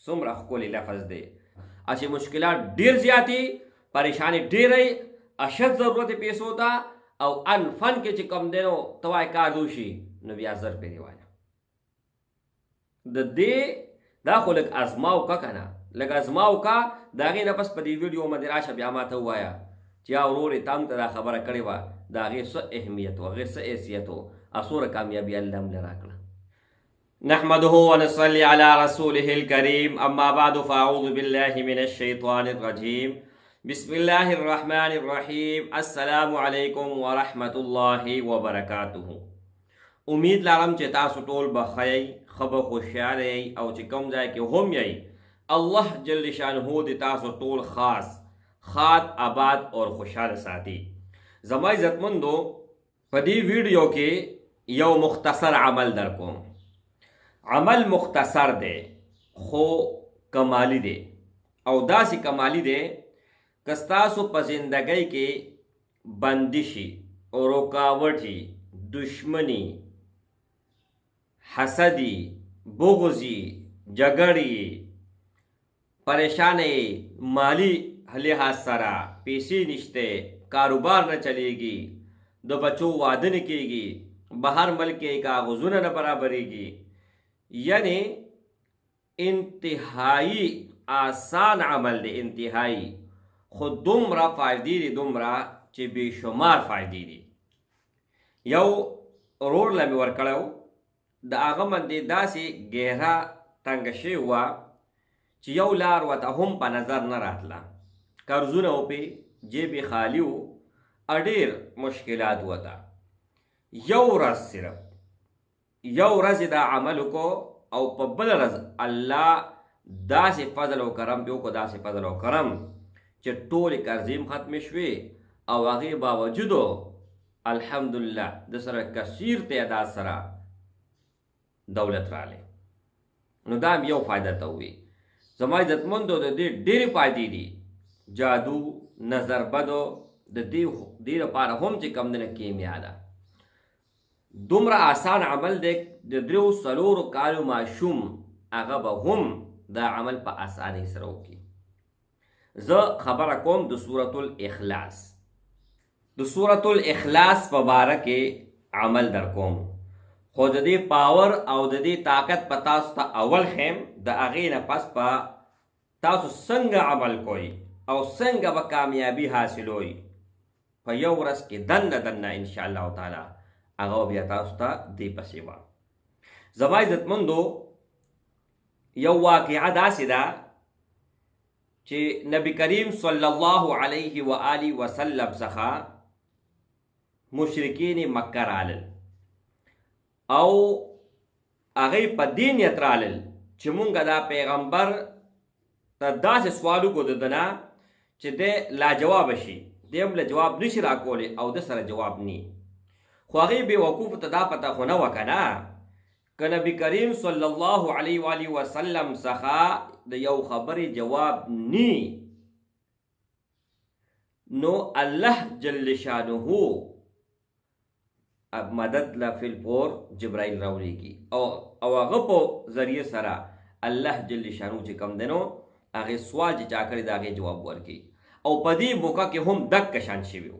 څومره ښکلی لفظ دی. چې مشکلات ډیر زیاتی، پریشانی ډیری، اشد ضرورت پیسو ته او انفن کې چې کم دی نو ته وایې کار وشي نو بیا زر پرې وایه. د دې دا خو لږ ازماو که که نه، لږ ازماو که. د هغې نه پس په دې ویډیو باندې راشه بیا ما ته ووایه چې یا ورورې تا هم ته دا خبره کړې وه، د هغې څه اهمیت و، هغې څه حیثیت و، څومره کامیابي الله موږ له راکړه. نحمده ونصلي على رسوله الكريم، اما بعد فاعوذ بالله من الشيطان الرجيم، بسم الله الرحمن الرحيم. السلام علیکم ورحمة الله وبرکاته. امید لرم چې تاسو ټول به ښه یئ، ښه به خوشحاله یئ، او چې کوم ځای کې هم یئ الله جل شانه د تاسو ټول خاص خاد آباد اور خوشحاله ساتي. زما عزتمندو په دې ویډیو کې یو مختصر عمل در کوم. عمل مختصر دی خو کمالی دی، او داسې کمالی دی که ستاسو په زندګۍ کې بندشي او رکاوټي، دشمنی، حسدی، بغضی، جګړې، پریشانی، مالی لحاظ سره پیسې نشته، کاروبار نه چلیږي، د بچو واده نه کیږي، بهر ملک کې کاغذونه نه برابریږي. یعنی انتهایی آسان عمل دی، انتهایی، خو دومره فائدې دي، دومره چې بې شمار فائدې دي. یو ورور له مې ورکړی و، د هغه باندې داسې ګهره تنګه شوې وه چې یو لار ورته هم په نظر نه راتله، قرضونه و پې، جیب یې خالي و، ډېر مشکلات ورته. یو ورځ صرف یو ورځ دا عمل وکړو او په بله ورځ الله داسې فضل او کرم پې وکړو، داسې فضل او کرم چې ټولې قرضې هم ختمې شوې او هغې باوجودو الحمدلله د سره کثیر تعداد سره دولت رالی. نو دا هم یو فایده ته ووي. زما عزتمندو د دې ډېرې فایدې دي. جادو، نظر بدو، د دې لپاره هم چې کم دی نه کیمیا ده. دومره آسان عمل دی، د 3-4 کالو ماشوم هغه به هم دا عمل په اسانۍ سره وکړي. زه خبره کوم د سورة الاخلاص. د سورة الاخلاص په باره کې عمل در کوم، خو د دې پاور او د دې طاقت په تاسو ته اول خیم، د هغې نه پس په تاسو څنګه عمل کوئ او څنګه به کامیابي حاصلوئ په یو ورځ کې دننه انشاءالله تعالی هغه بیا تاسو ته دې پسې وه. زما عزتمندو یو واقعه داسې ده چې نبی کریم صلی الله علیه و آله وسلم څخه مشرکین مکه رالل او هغې په دې نیت رالل چې مونږ دا پیغمبر ته داسې سوال وکړو د ده نه چې دی لاجوابه شي، دی هم له جواب نشي راکولی او د سره جواب نی. خو هغې بېوقوفو ته دا پته خو نه وه که نه، که نبي کریم صلی الله علیه و آله وسلم څخه د یو خبرې جواب نی نو الله جل شانه مدد له فی الفور جبرائیل راولیږي او هغه په ذریعه سره الله جل شانه چې کوم دی نو هغې سوال چې چا کړی د هغې جواب ورکړي. او په دې موقع کې هم دقه شان شوي و.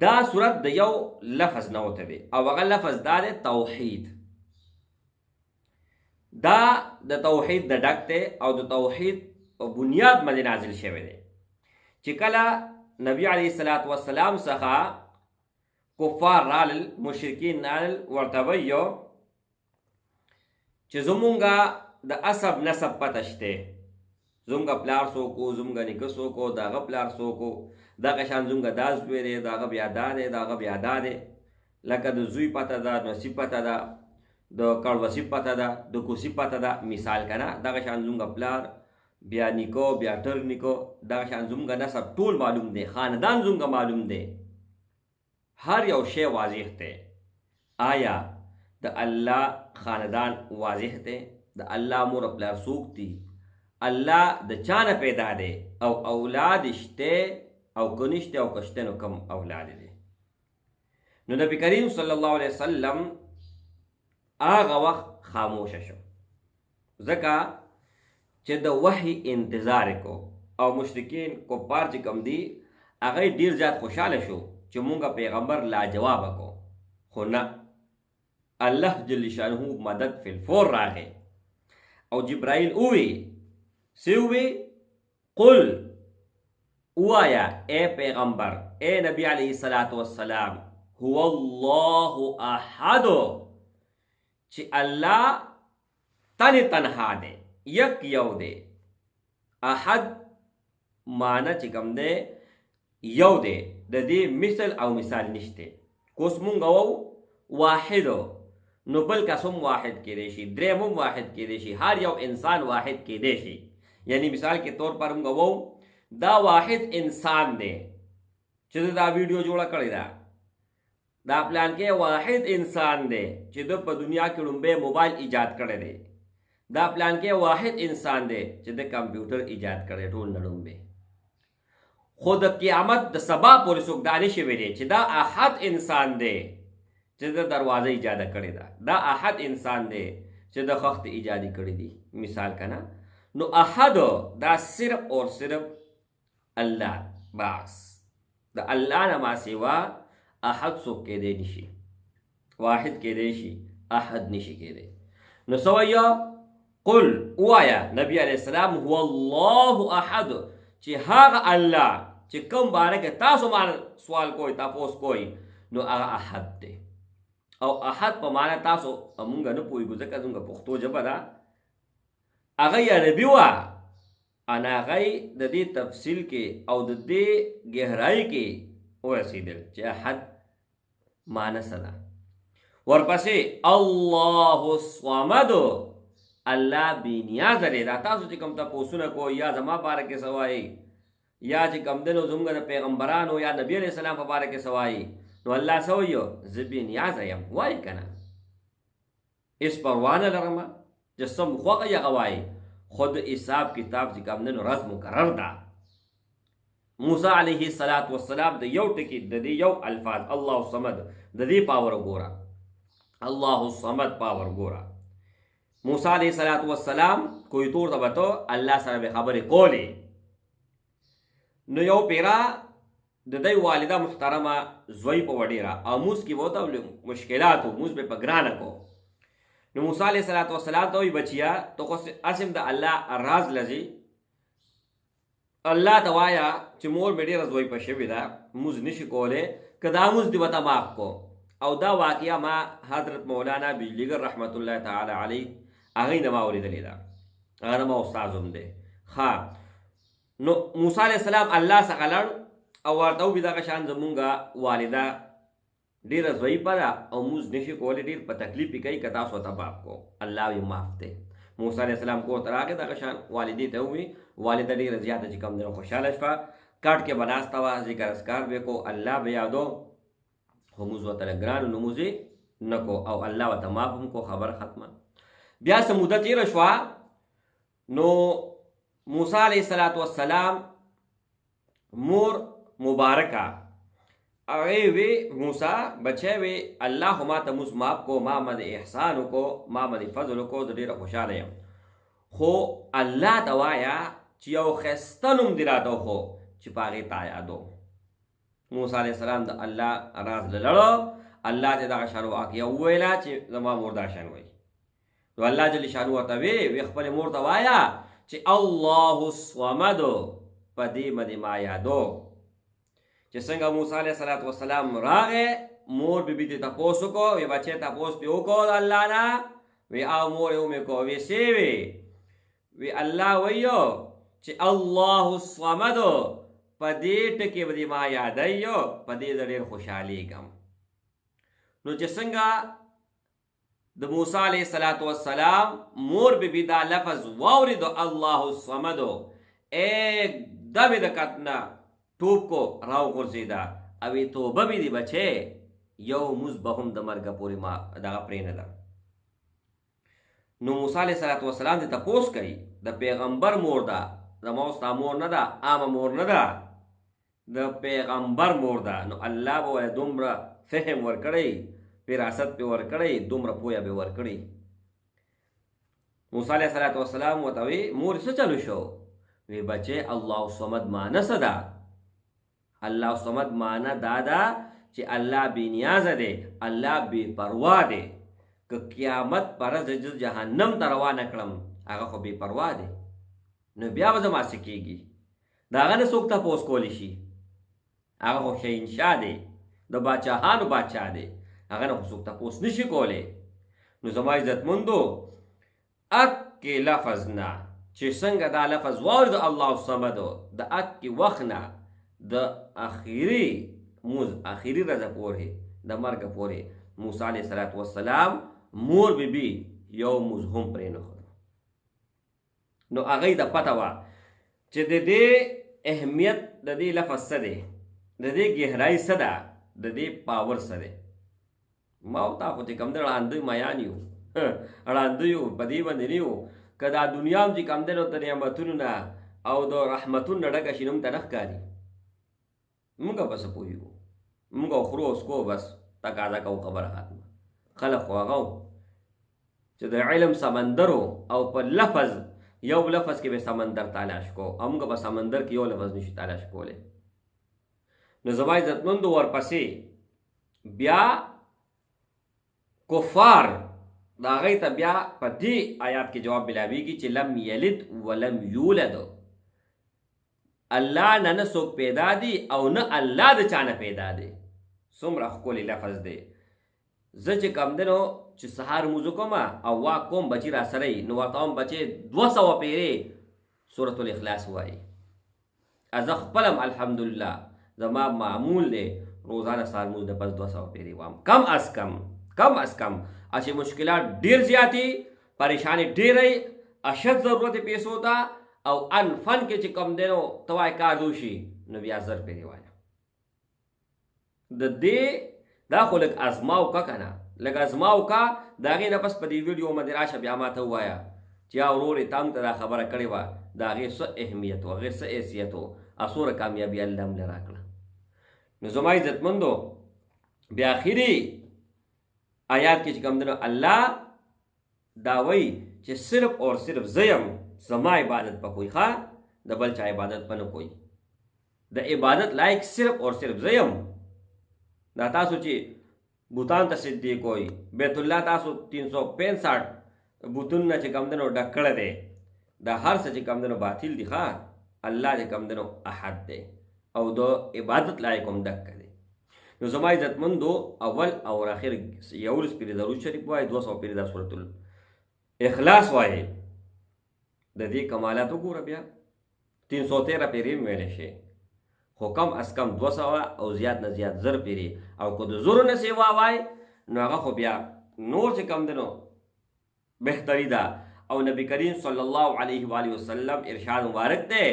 دا صورت د یو لفظ نه وته دی او هغه لفظ دا دی توحید. دا د توحید د ډک دی او د توحید په بنیاد باندې نازل شوی دی چې کله نبی علیه الصلاة والسلام څخه کفار رالل، مشرکین رالل، ورته ویو چې زمونږه د عصب نسب پته شته، زمونږه پلار څوک و، زمونږه نیکه څوک و، د هغه پلار څوک و، دغه شان زمونږه دا زوی دی، د هغه بیا دا دی، د هغه بیا دا دی، لکه د زوی پته ده، نصیب پته ده، د کړوسي پته ده، د کوسي پته ده، مثال که نه. دغه شان زمونږه پلار بیا نیکو بیا ټر نیکو، دغه شان زمونږه نسب ټول معلوم دی، خاندان زمونږه معلوم دی، هر یو شی واضح دی. آیا د الله خاندان واضح دی؟ د الله مور پلار څوک دي؟ الله د چا نه پیدا دی او اولاد شته او که نشته او که شته نو کم اولاد دی؟ نو نبی کریم صلی الله علیه وسلم هغه وخت خاموشه شو. ځکه چې د وحي انتظار کو او مشرکین کفار چې کم دي هغه ډیر زیات خوشاله شو چې مونږه پیغمبر لاجواب کو، خو نه، الله جل شانه مدد فی الفور راغی او جبرائیل اوی سوی قل اوایا اے پیغمبر اے نبی علیہ الصلوۃ والسلام هو الله احد چې الله تنها دی، یک یو دی. احد معنی چې کوم دی یو دی، د دې مثل او مثال نشته. کوس مونږ وو واحد نو بل کس هم واحد کېدی شي، دریم هم واحد کېدی شي، هر یو انسان واحد کېدی شي. یعنی مثال کے طور پر مونږ وو دا واحد انسان دی چې دا ویډیو جوړه کړی دا پلان کې واحد انسان دی چې د په دنیا کې لومبه موبایل ایجاد کړی دی. دا پلان کې واحد انسان دی چې د کمپیوټر ایجاد کړی ټول نړومبه. خو د قیامت د سبا پورې څوک دا نشي ویلی چې دا احد انسان دی چې د دروازه ایجاد کړی دا احد انسان دی چې د خخت ایجادي کړی دی. مثال کنا نو احد دا صرف اور صرف الله بس، د الله نه ما سوا احد څوک کېدی نشي، واحد کېدی شي، احد نشي کېدی. نو سویا قل وایا نبی علیہ السلام هو الله احد چې هغه الله چې کوم باره کې تاسو مان سوال کوئ تاسو کوئ نو هغه احد دی. او احد په معنا تاسو مونږ نه پوهیږو ځکه زموږ پښتو ژبه ده. هغه عربي وه، انا هغه د دې تفصیل کې او د دې گہرائی کې ورسېدل چې احد معنا څه ده. ورپسې الله الصمد، الله بې نیازه دی. دا تاسو چې کوم تپوسونه کوئ یا زما باره کې څه وایي یا چې کوم دی نو زموږ د پیغمبرانو یا نبي علیه السلام په باره کې څه وایي نو الله څه وایي زه بې نیازه یم، وایي که نه، هېڅ پروا نه لرمه چې څه مو خوښه یې هغه وایي. خو د حساب کتاب چې کوم دی نو ورځ مقرر ده. موسی علیه السلام د یو ټکي د دې یو الفاظ الله الصمد د دې پاور ګوره، الله الصمد پاور ګوره. موسی علیه السلام کوی طور ته به ته الله سره به خبرې کولې. نو یو پیرا د دوی والده محترمه زوی په وډیره او موس کې وته مشکلات و موس به په ګرانه کو. نو موسی علیه السلام ته وی بچیا تو خو اسم د الله راز لذي الله ته وایا چې مور مې ډېره زوی په شوې ده موز نشي کولی که دا موز دې ورته معاف کو. او دا واقعه ما حضرت مولانا بجلیګر رحمت الله تعالی علیه هغې نه ما اورېدلې ده، هغه ما استاذ هم دی. ښه نو موسی علیه السلام الله څخه لړ او ورته وویل دغه شان زمونږ والده ډېره ضعیفه ده او موز نشي کولی، ډېر په تکلیف یې کوي، که تاسو ورته معاف کو الله یې معاف دی. موسی علیه السلام کور ته راغی دغه شان والدې ته ووایي. والده ډېره زیاته چې کوم دی نو خوشحاله شوه، کټ کې به ناسته وه، ذکر اذکار به کو، الله به یادو، خو موز ورته لږ ګران و نو موز یې نه کو او الله ورته معاف هم کو. خبره ختمه. بیا څه موده تېره شوه نو موسی علیه السلام مور مبارکه هغې وی موسی بچی وی الله خو ما ته موس معاف کو، ما باندې احسان وکړو، ما باندې فضل وکړو، زه ډېره خوشحاله یم. خو الله ته وایه چې یو ښایسته نوم دې راته وښو چې په هغې تا یادو. موسی علیه السلام د الله راز لړو، الله ته دغه شان واقعه وویله چې زما مور دا شان وایي. نو الله جل شانو ورته وی خپلې مور ته وایه چې الله الصمد په دې باندې ما یادو. چې څنګه موسی علیه السلام راغی مور بی بی ته تپوس وکړو، وی بچی تپوس پې وکړو د الله نه، وی او مور یې ومې کو وی څه وی الله ویو چې الله الصمد په دې ټکې باندې ما یادوي، په دې زه ډېر خوشحالېږم. نو چې څنګه د موسی علیه السلام مور بی بی دا لفظ واورېدو الله الصمد एकदम د کتنه ټوپ کو راو غورځېده او توبه مې دې بچې یو موز به هم د مرګه پورې ما دغه پرېنهده. نو موسی علیه السلام دې تپوس کوي د پیغمبر مور ده، زما او ستا مور نه ده، عامه مور نه ده، د پیغمبر مور ده. نو الله به ورته دومره فهم ورکړی، فراست پې ورکړی، دومره پویه به ورکړی. موسی علیه السلام ورته وی مور څه چلو شو؟ وی بچې الله الصمد معنی څه ده؟ الله الصمد معنی دا ده چې الله بې نیازه دی، الله بې پروا دی. که قیامت پر ورځ جهنم ته روانه کړم هغه خو بې پروا دی، نو بیا به زما څه کېږي؟ د هغه نه څوک تپوس کولی شي؟ هغه خو شهنشاه دی، د باچاهانو باچا دی، هغه نه خو څوک تپوس نشي کولی. نو زما عزتمندو اکې لفظ نه چې څنګه دا لفظ واورېد الله الصمد د اکې وخت نه د اخري موز اخري ورځه پورې د مرګ پورې موسی علیه السلام مور بیبي یو موز هم پرېنښود. نو هغې ته پته وه چې د دې اهمیت د دې لفظ څه دی، د دې ګهرایي څه ده، د دې پاور څه دی. ما او تا خو چې کوم دی ړانده میان یو ړانده یو په دې باندې نه یو که دا دنیا هم چې کوم دی نو د نعمتونو نه او د رحمتونو نه ډکه شي نو موږ ته نه ښکاري. موږ به څه پوهېږو، موږ خورو اسکو بس تقاضا کوو خبره ختمه. خلک خو هغه چې د علم سمندر او په لفظ یو لفظ کې به سمندر تلاش کو، او موږ په سمندر کې یو لفظ نشو تلاش کولی. نو زما عزتمندو ورپسې بیا کفار د هغې ته بیا په دې آیات کې جواب ملاویږي چې لم یلد ولم یولد، الله نه څوک پیدا دی او نه الله د چا نه پیدا دی. څومره ښکلی لفظ دی. زه چې کوم دی نو چې سهار لمونځ کوم او واک کوم بچي را سره وي نو ورته وایم بچې 200 پیرې سورة الاخلاص وایي. زه خپله هم الحمدلله زما معمول دی روزانه سهار لمونځ د پس 200 پیرې وایم کم از کم. چې مشکلات ډېر زیاتې، پریشانې ډېرې، اشد ضرورت پیسو ته او انفن کې چې کوم دی نو ته وایې کار وشي نو بیا 1000 پیرې وایه. د دې دا خو لږ ازماو که که نه، لږ ازماو که د هغې نه پس په دې ویډیو باندې راشه بیا ما ته ووایه چې یا ورورې تا موږ ته دا خبره کړې وه د هغې څه اهمیت و، هغې څه حیثیت و، څومره کامیابي الله هم له راکړه. نو زما عزتمندو بیا آخري آیات کې چې کوم دی نو الله دا وایي چې صرف اور صرف زه یم، زما عبادت په کوئی ښه د بل چا عبادت په نه کوئی. د عبادت لایق صرف اور صرف زه یم. دا تاسو چې بوتان ته سجدې کوئ، بیت الله تاسو 365 بوتونه چې کوم دی نو ډک کړی دی، دا هر څه چې کوم دی نو باطل دي ښه. الله چې کوم دی نو احد دی او د عبادت لایق هم ډک دی. نو زما عزتمندو اول او آخر 11 پیرې درود شریف وایي، 200 پیرې د سورة الاخلاص وایي. د دې کمالات وګوره بیا 313 پیرې هم ویلی شي، خو کم از کم 200 او زیات نه زیات 1000 پیرې. او که د زرو نه سیوا وای نو هغه خو بیا نور چې کوم دی نو بهتري ده. او نبی کریم صلی الله علیه و آله وسلم ارشاد مبارک دی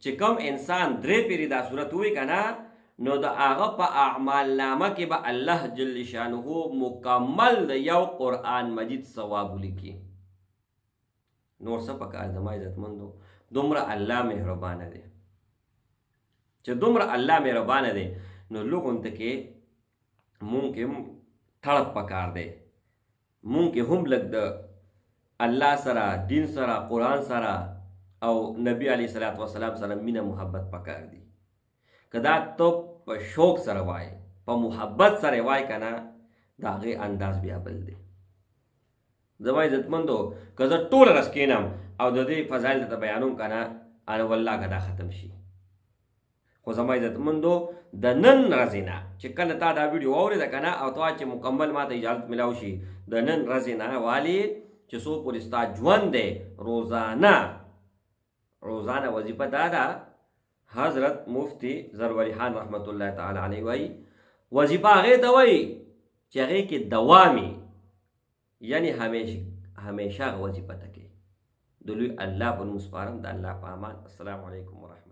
چې کوم انسان 3 پیرې دا صورت ووایي که نه نو د هغه په اعمال نامه کې به الله جل شانه مکمل د یو قرآن مجید ثواب ولیکي. نور څه پکار زما عزتمندو؟ دومره الله مهربانه دی چې دومره الله مهربانه دی نو لوګون ته کې مونږ کې هم تړپ پکار دی. مونږ کې هم لږ د الله سره، دین سره، قرآن سره او نبی علیه السلام سره مینه محبت پکار دی. که دا ته په شوق سره وای، په محبت سره وای که نه د هغې انداز بیا بل دی. زما عزتمندو که زه ټوله ورځ کښېنم او د دې فضایل درته بیانوم که نه انو والله که دا ختم شي. خو زما عزتمندو د نن ورځې نه چې کله تا دا ویډیو واورېده که نه او ته چې مکمل ما ته اجازت ملاو شي د نن ورځې نه والې چې څو پورې ستا ژوند دی روزانه وظیفه دا ده. حضرت مفتی زروری خان رحمت الله تعالی علیه وایي وظیفه هغې ته وایي چې هغې کې دوامي، یعنی همیشه هغه وظیفه ته کې د لوی الله په نوم سپارم. د الله په امان. السلام علیکم ورحمت